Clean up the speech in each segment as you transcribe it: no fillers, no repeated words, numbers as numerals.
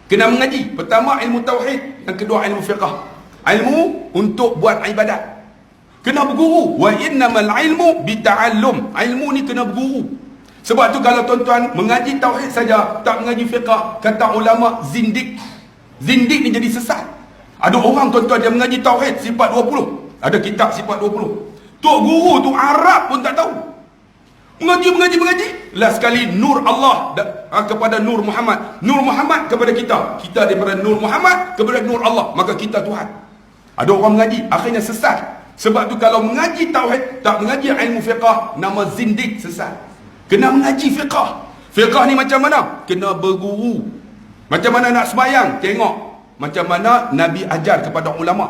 Kena mengaji. Pertama ilmu tauhid, yang kedua ilmu fiqh. Ilmu untuk buat ibadat. Kena berguru. Wa innamal ilmu bita'allum. Ilmu ni kena berguru. Sebab tu kalau tuan-tuan mengaji tauhid saja, tak mengaji fiqh, kata ulama zindik. Zindik ni jadi sesat. Ada orang tuan-tuan dia mengaji tauhid sifat 20. Ada kitab sifat 20. Tok guru tu Arab pun tak tahu. Mengaji. Last sekali nur Allah kepada Nur Muhammad. Nur Muhammad kepada kita. Kita daripada Nur Muhammad kepada Nur Allah. Maka kita Tuhan. Ada orang mengaji, akhirnya sesat. Sebab tu kalau mengaji tauhid, tak mengaji ilmu fiqh, nama zindik, sesat. Kena mengaji fiqh. Fiqh ni macam mana? Kena berguru. Macam mana nak sembahyang? Tengok macam mana Nabi ajar kepada ulama.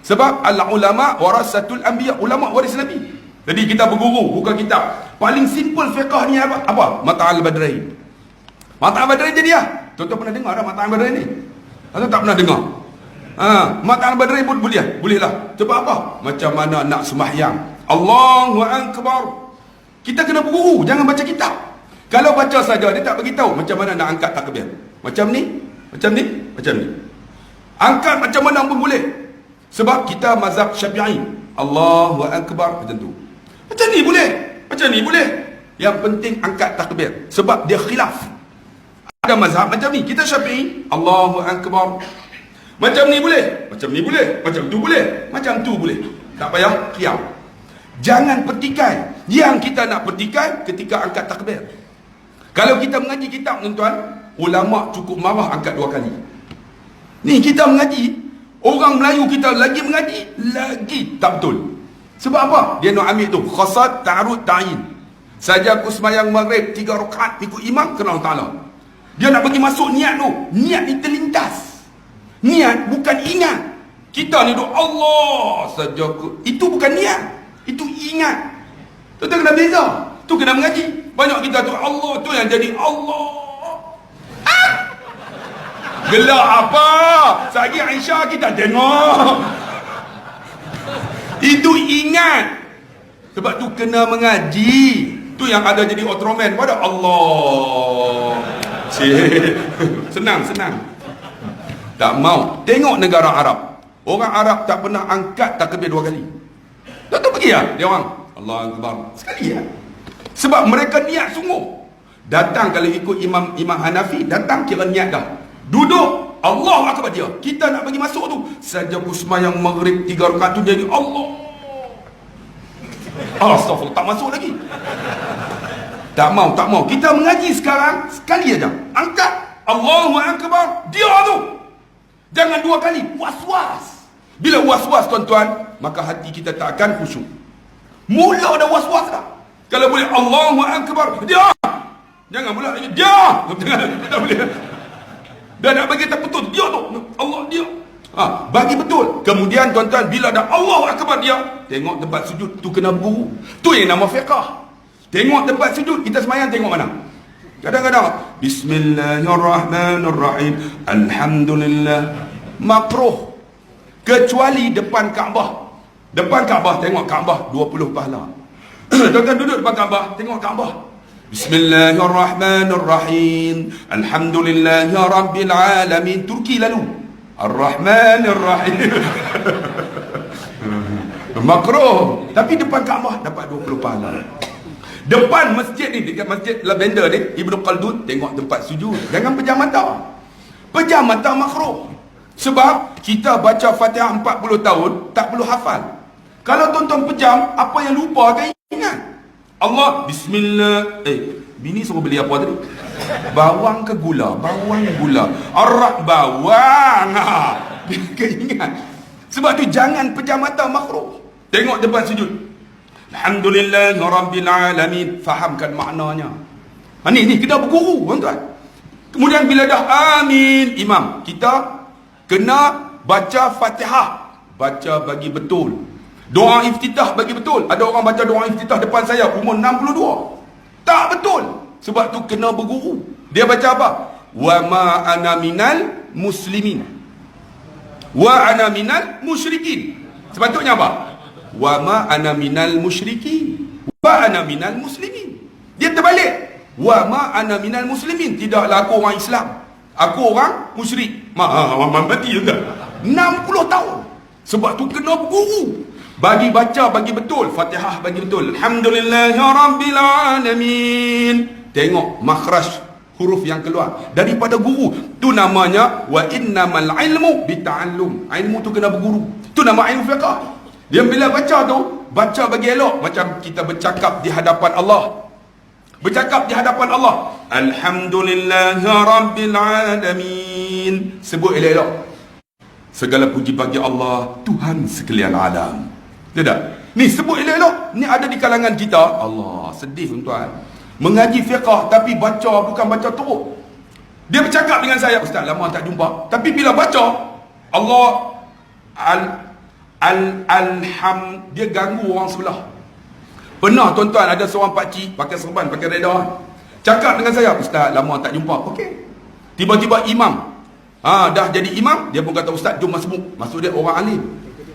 Sebab al-ulama warasatul anbiya. Ulama waris Nabi. Jadi kita berguru, buka kitab. Paling simple fiqh ni apa? Apa? Mata'al Badrain. Mata'al Badrain jadi lah. Tuan-tuan pernah dengar dah Mata'al Badrain ni? Atau tak pernah dengar? Mata'al Badrain pun boleh? Boleh lah. Sebab apa? Macam mana nak sembahyang. Allahu Akbar. Kita kena berguru, jangan baca kitab. Kalau baca saja, dia tak beritahu macam mana nak angkat takbir. Macam ni, macam ni, macam ni. Angkat macam mana pun boleh. Sebab kita mazhab Syafi'i. Allahu Akbar macam tu. Macam ni boleh. Macam ni boleh. Yang penting angkat takbir. Sebab dia khilaf. Ada mazhab macam ni. Kita Syafi'i. Allahu Akbar. Macam ni boleh. Macam ni boleh. Macam tu boleh. Macam tu boleh. Tak payah qiyam. Jangan petikai. Yang kita nak petikai ketika angkat takbir. Kalau kita mengaji kitab tuan-tuan, ulama cukup marah angkat 2 kali. Ni kita mengaji, orang Melayu kita lagi mengaji, lagi tak betul. Sebab apa? Dia nak ambil tu khasad, ta'arud, ta'in. Saja aku sembahyang maghrib 3 rakaat ikut imam, kena Allah Ta'ala. Dia nak bagi masuk niat tu. Niat ni terlintas. Niat bukan ingat. Kita ni duk Allah saja aku. Itu bukan niat. Itu ingat. Tu kena beza. Tu kena mengaji. Banyak kita tu Allah tu yang jadi Allah. Gelak apa? Sagi Aisyah kita tengok. Itu ingat. Sebab tu kena mengaji. Tu yang ada jadi Ultraman pada Allah. Senang. Tak mau. Tengok negara Arab. Orang Arab tak pernah angkat takbir 2 kali. Tak tahu pergi lah dia orang. Allah Akbar. Sekali lah. Sebab mereka niat sungguh. Datang kalau ikut Imam Hanafi, datang kira niat dah. Duduk, Allah Akbar dia. Kita nak bagi masuk tu. Saja aku sembahyang maghrib 3 rakaat tu jadi Allah. Astaghfirullah, tak masuk lagi. Tak mau. Kita mengaji sekarang, sekali aja. Angkat, Allahu Akbar, dia tu. Jangan 2 kali, was-was. Bila was-was tuan-tuan, maka hati kita tak akan khusyuk. Mula dah was-was dah. Kalau boleh Allahu Akbar, dia. Jangan pula dia. Tak boleh. Dah nak bagi tak betul, dia tu. Allah dia. Bagi betul. Kemudian tuan-tuan, bila dah Allahu Akbar dia, tengok tempat sujud tu kena berguru. Tu yang nama fiqh. Tengok tempat sujud, kita sembahyang tengok mana? Kadang-kadang Bismillahirrahmanirrahim. Alhamdulillah. Makruh. Kecuali depan Kaabah. Depan Kaabah, tengok Kaabah 20 pahala. Tuan-tuan duduk depan Kaabah, tengok Kaabah. Bismillahirrahmanirrahim. Alhamdulillahi rabbil alamin. Turki lalu. Ar-Rahmanirrahim. Makruh. Tapi depan Kaabah dapat 20 pahala. Depan masjid ni, dekat masjid Lavender ni, Ibnu Khaldun, tengok tempat sujud. Jangan pejam mata. Pejam mata makruh. Sebab kita baca Fatihah 40 tahun tak perlu hafal. Kalau tuan-tuan pejam, apa yang lupa akan ingat. Allah, bismillah. Bini suruh beli apa tadi? Bawang ke gula? Bawang gula. Bawang. Ingat. Sebab tu jangan pejam mata makruh. Tengok depan sujud. Alhamdulillah rabbil alamin. Fahamkan maknanya. Ni kita berguru tuan-tuan. Kemudian bila dah amin imam, kita kena baca Fatihah. Baca bagi betul. Doa iftitah bagi betul. Ada orang baca doa iftitah depan saya umur 62. Tak betul. Sebab tu kena berguru. Dia baca apa? Wa ma ana minal muslimin. Wa ana minal musyrikin. Sepatutnya apa? Wa ma ana minal musyrikin. Wa ana minal muslimin. Dia terbalik. Wa ma ana minal muslimin. Tidaklah aku orang Islam. Aku orang musyrik. Mati juga. 60 tahun. Sebab tu kena berguru. Bagi baca, bagi betul. Fatihah bagi betul. Alhamdulillahirrabbilalamin. Tengok makhraj huruf yang keluar daripada guru. Tu namanya wa innamal ilmu bita'allum. Ilmu tu kena berguru. Tu nama ilmu fiqh. Dia bila baca tu, baca bagi elok. Macam kita bercakap di hadapan Allah. Bercakap di hadapan Allah. Alhamdulillahirabbilalamin. Sebut elok-elok. Segala puji bagi Allah, Tuhan sekalian alam. Dia tak? Ni sebut elok-elok. Ni ada di kalangan kita. Allah, sedih tuan. Mengaji fiqh tapi baca bukan baca teruk. Dia bercakap dengan saya, Ustaz, lama tak jumpa. Tapi bila baca Allah dia ganggu orang sebelah. Pernah tuan-tuan ada seorang pakcik pakai serban, pakai reda, cakap dengan saya, Ustaz, lama tak jumpa. Okey. Tiba-tiba imam. Dah jadi imam, dia pun kata, Ustaz, jom masbuk. Maksud dia orang alim.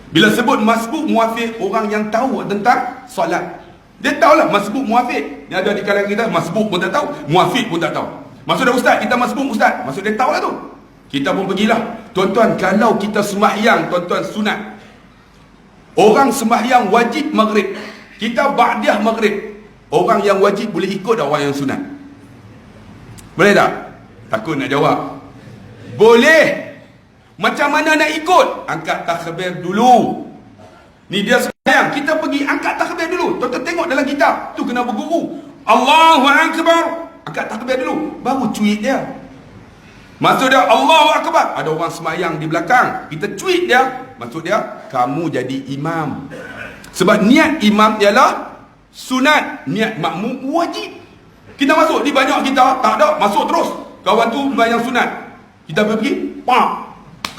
Bila sebut masbuk muafiq, orang yang tahu tentang solat. Dia tahulah masbuk muafiq. Ni ada di kalangan kita, masbuk pun tak tahu, muafiq pun tak tahu. Maksud dia, Ustaz, kita masbuk, Ustaz. Maksud dia tahulah tu. Kita pun pergilah. Tuan-tuan, kalau kita sembahyang, tuan-tuan, sunat. Orang sembahyang wajib maghrib. Kita ba'diyah maghrib. Orang yang wajib boleh ikut orang yang sunat. Boleh tak? Takut nak jawab. Boleh. Macam mana nak ikut? Angkat takbir dulu. Ni dia sembahyang, kita pergi angkat takbir dulu. Tuan-tuan tengok dalam kitab. Tu kena berguru. Allahu Akbar. Angkat takbir dulu. Baru cuit dia. Maksud dia Allahu Akbar. Ada orang sembahyang di belakang. Kita cuit dia. Maksud dia kamu jadi imam. Sebab niat imam ialah sunat, niat makmum wajib. Kita masuk di banyak kita tak ada, masuk terus. Kawan tu bayang sunat. Kita pergi, pak.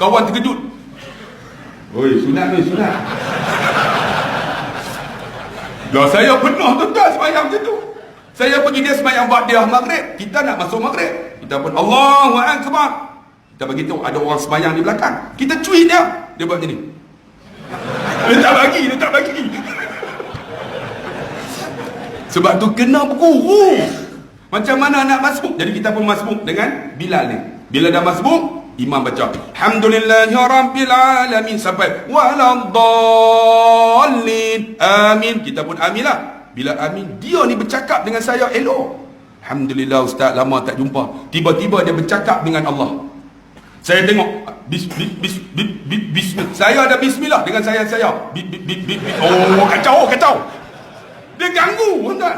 Kawan terkejut. Oi, sunat ni, sunat. Lah saya pernah tuan-tuan sembahyang macam tu. Saya pergi dia sembahyang ba'diyah maghrib. Kita nak masuk maghrib. Kita pun Allahu Akbar. Kita bagi tahu ada orang sembahyang di belakang. Kita cuit dia. Dia buat macam ni. Dia tak bagi. Sebab tu kena berguru. Macam mana nak masbuk? Jadi kita pun masbuk dengan Bilal ni. Bila dah masbuk, imam baca Alhamdulillahirabbilalamin sampai waladdallin. Amin. Kita pun amin lah. Bila amin, dia ni bercakap dengan saya elok. Alhamdulillah, Ustaz, lama tak jumpa. Tiba-tiba dia bercakap dengan Allah. Saya tengok bismillah. Saya ada bismillah dengan saya. Oh, kacau. Dia ganggu, tuan.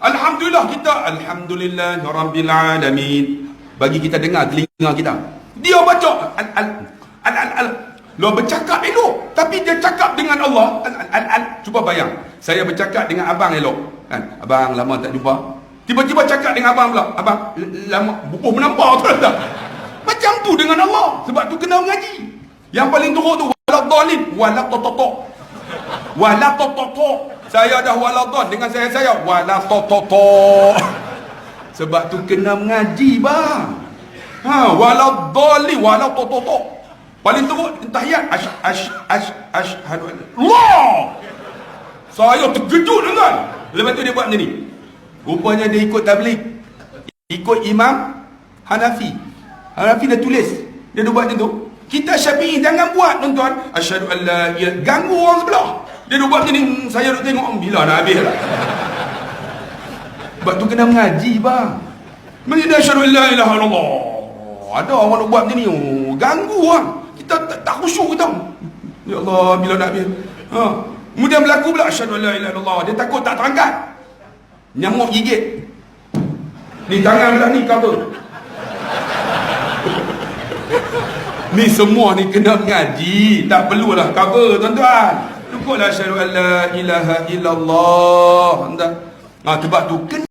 Alhamdulillah kita alhamdulillahirabbilalamin. Bagi kita dengar telinga kita. Dia baca lo bercakap elok, tapi dia cakap dengan Allah. Cuba bayang. Saya bercakap dengan abang elok, kan? Abang, lama tak jumpa. Tiba-tiba cakap dengan abang pula. Abang, lama bubuh menampar tu tak? Macam tu dengan Allah. Sebab tu kena mengaji. Yang paling teruk tu waladhdallin, waladhdallin. Saya dah waladhdallin dengan saya waladhdallin. Sebab tu kena mengaji bang. Waladhdallin, waladhdallin. Paling teruk tahiyat asyhadu an Allah. Saya terkejut kan. Lepas tu dia buat macam ni. Rupanya dia ikut tabligh. Ikut imam Hanafi dah tulis. Dia dah buat macam tu. Kita Syafi'i jangan buat, tuan-tuan. Asyhadu an la ilaha, ganggu orang sebelah. Dia dah buat macam ni. Saya duk tengok bila nak habis lah. Sebab tu kena mengaji bang. Menjadi asyhadu an la ilaha illallah. Ada orang nak buat macam ni. Ganggu orang. Kita tak khusyuk kita. Ya Allah, bila nak habis. Kemudian berlaku pula asyhadu an la ilaha illallah. Dia takut tak terangkat. Nyamuk gigit. Ni tangan belah ni cover. Ni semua ni kena mengaji. Tak perlulah cover, tuan-tuan. Cukuplah asyhadu an la ilaha illallah. Sebab tu kena